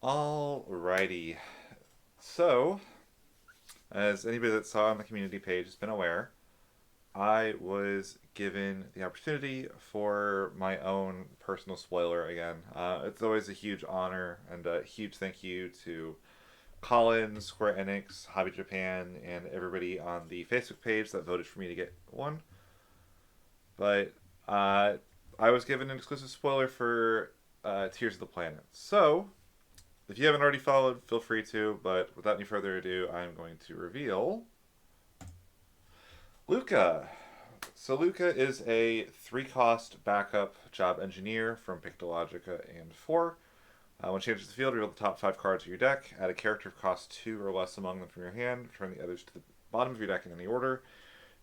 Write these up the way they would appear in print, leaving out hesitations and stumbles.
Alrighty. So, as anybody that saw on the community page has been aware, I was given the opportunity for my own personal spoiler again. It's always a huge honor and a huge thank you to Colin, Square Enix, Hobby Japan, and everybody on the Facebook page that voted for me to get one. But uh, I was given an exclusive spoiler for Tears of the Planet. So, if you haven't already followed, feel free to, but without any further ado, I'm going to reveal Luca. So Luca is a three-cost backup job engineer from Pictologica and 4. When she enters the field, reveal the top 5 cards of your deck. Add a character of cost 2 or less among them from your hand. Return the others to the bottom of your deck in any order.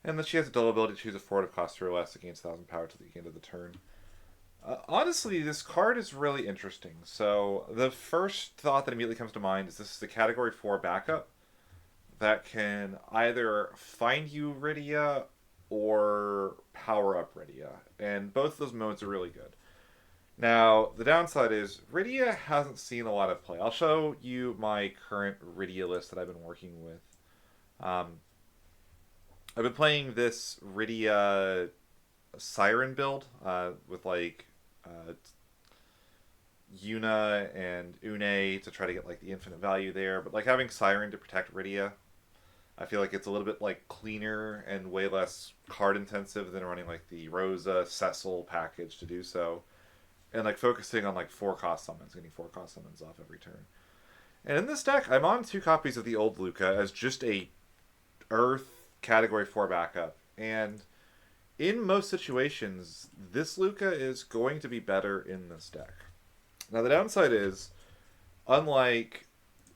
And then she has a dull ability to choose a forward of cost 2 or less that gains 1,000 power till the end of the turn. Honestly, this card is really interesting. So the first thought that immediately comes to mind is this is a Category 4 backup that can either find you Rydia or power up Rydia. And both of those modes are really good. Now, the downside is Rydia hasn't seen a lot of play. I'll show you my current Rydia list that I've been working with. Um, I've been playing this Rydia Siren build with like uh, Yuna and Une to try to get like the infinite value there. But like having Siren to protect Rydia, I feel like it's a little bit like cleaner and way less card intensive than running like the Rosa Cecil package to do so. And like focusing on like 4 cost summons, getting 4 cost summons off every turn. And in this deck, I'm on 2 copies of the old Luca as just a Earth Category 4 backup. And in most situations, this Luca is going to be better in this deck. Now the downside is, unlike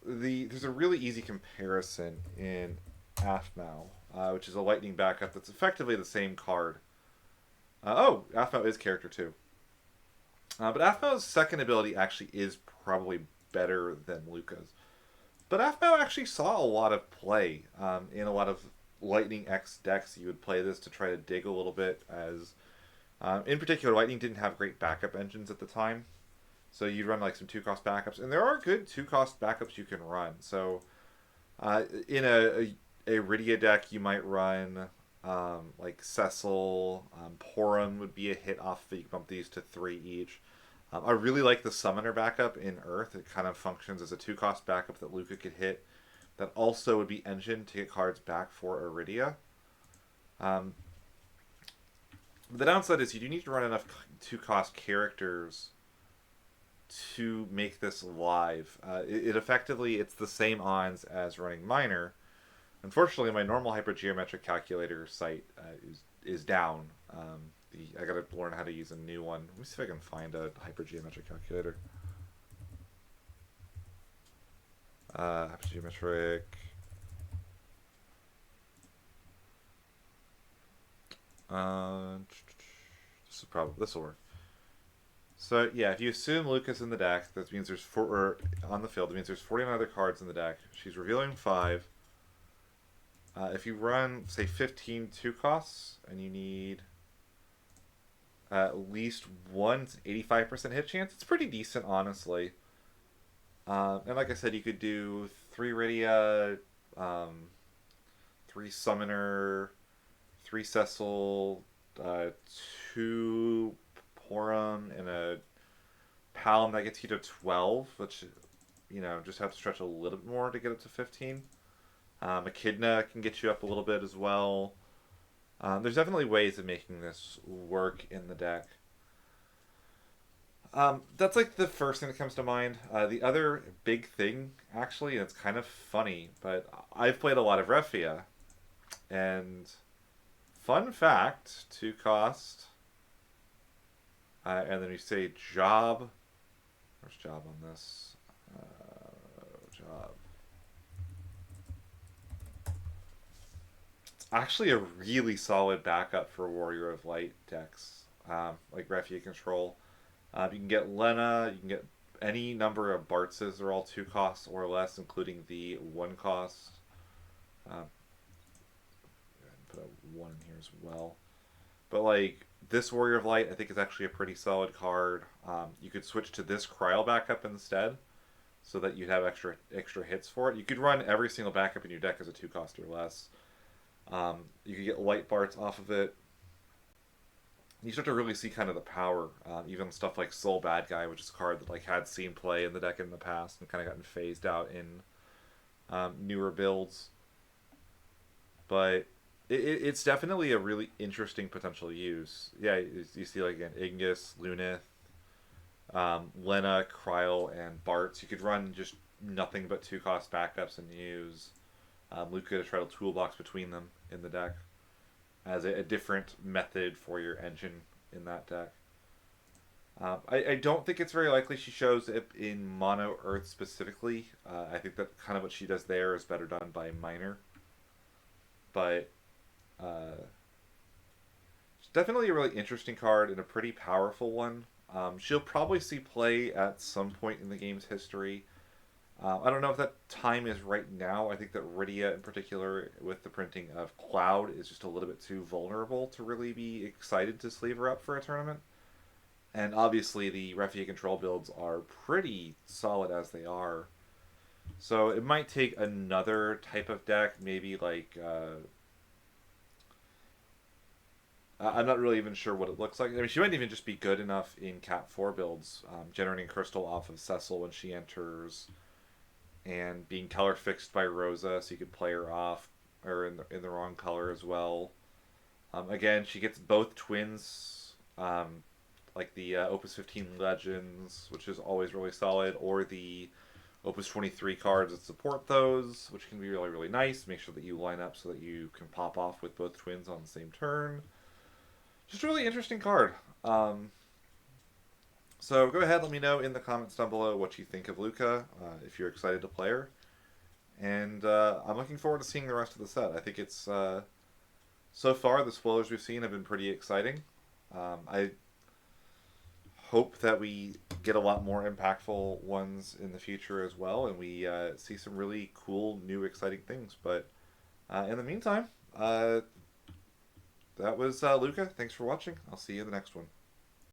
there's a really easy comparison in Aphmau, which is a lightning backup that's effectively the same card. Aphmau is character 2. But Aphmau's second ability actually is probably better than Luca's. But Aphmau actually saw a lot of play in a lot of Lightning X decks. You would play this to try to dig a little bit, as in particular, Lightning didn't have great backup engines at the time. So you'd run like some 2 cost backups, and there are good 2 cost backups you can run. So in a Rydia deck, you might run like Cecil, Porum would be a hit off. You bump these to 3 each. I really like the Summoner backup in Earth. It kind of functions as a 2 cost backup that Luca could hit. That also would be engine to get cards back for Iridia. Um, the downside is you do need to run enough 2 cost characters to make this live. It effectively it's the same odds as running Miner. Unfortunately, my normal hypergeometric calculator site is down. I gotta learn how to use a new one. Let me see if I can find a hypergeometric calculator. Hypergeometric. This will work. So yeah, if you assume Lucas in the deck, that means there's on the field. That means there's 49 other cards in the deck. She's revealing 5. If you run say 15 2 costs and you need at least one 85% hit chance, it's pretty decent, honestly. And like I said, you could do 3 Rydia, 3 Summoner, 3 Cecil, 2 Porum, and a Palm that gets you to 12, which, just have to stretch a little bit more to get it to 15. Echidna can get you up a little bit as well. There's definitely ways of making this work in the deck. That's like the first thing that comes to mind. The other big thing, actually, and it's kind of funny, but I've played a lot of Refia, and fun fact, 2 cost, and then you say job. Where's job on this? Job. It's actually a really solid backup for Warrior of Light decks, like Refia Control. You can get Lena, you can get any number of Bartzes, they're all 2 costs or less, including the 1 cost. Put a 1 in here as well. But like this Warrior of Light, I think is actually a pretty solid card. You could switch to this Cryo backup instead, so that you'd have extra hits for it. You could run every single backup in your deck as a 2 cost or less. You could get light barts off of it. You start to really see kind of the power. Even stuff like Soul Bad Guy, which is a card that like had seen play in the deck in the past and kind of gotten phased out in newer builds. But it's definitely a really interesting potential use. Yeah, you see like again Ignis, Lunith, Lena, Kryl, and Bartz. You could run just nothing but 2 cost backups and use Luca to try to toolbox between them in the deck as a different method for your engine in that deck. I don't think it's very likely she shows it in Mono Earth specifically. I think that kind of what she does there is better done by Miner. But it's definitely a really interesting card and a pretty powerful one. She'll probably see play at some point in the game's history. I don't know if that time is right now. I think that Rydia, in particular, with the printing of Cloud, is just a little bit too vulnerable to really be excited to sleeve her up for a tournament. And obviously, the Refugee Control builds are pretty solid as they are. So it might take another type of deck, maybe like I'm not really even sure what it looks like. I mean, she might even just be good enough in Cat 4 builds, generating Crystal off of Cecil when she enters, and being color fixed by Rosa, so you could play her off, or in the wrong color as well. Again, she gets both twins, like the Opus 15 Legends, which is always really solid, or the Opus 23 cards that support those, which can be really, really nice. Make sure that you line up so that you can pop off with both twins on the same turn. Just a really interesting card. So go ahead, let me know in the comments down below what you think of Luca, if you're excited to play her. And I'm looking forward to seeing the rest of the set. I think it's, so far, the spoilers we've seen have been pretty exciting. I hope that we get a lot more impactful ones in the future as well, and we see some really cool, new, exciting things. But in the meantime, that was Luca. Thanks for watching. I'll see you in the next one.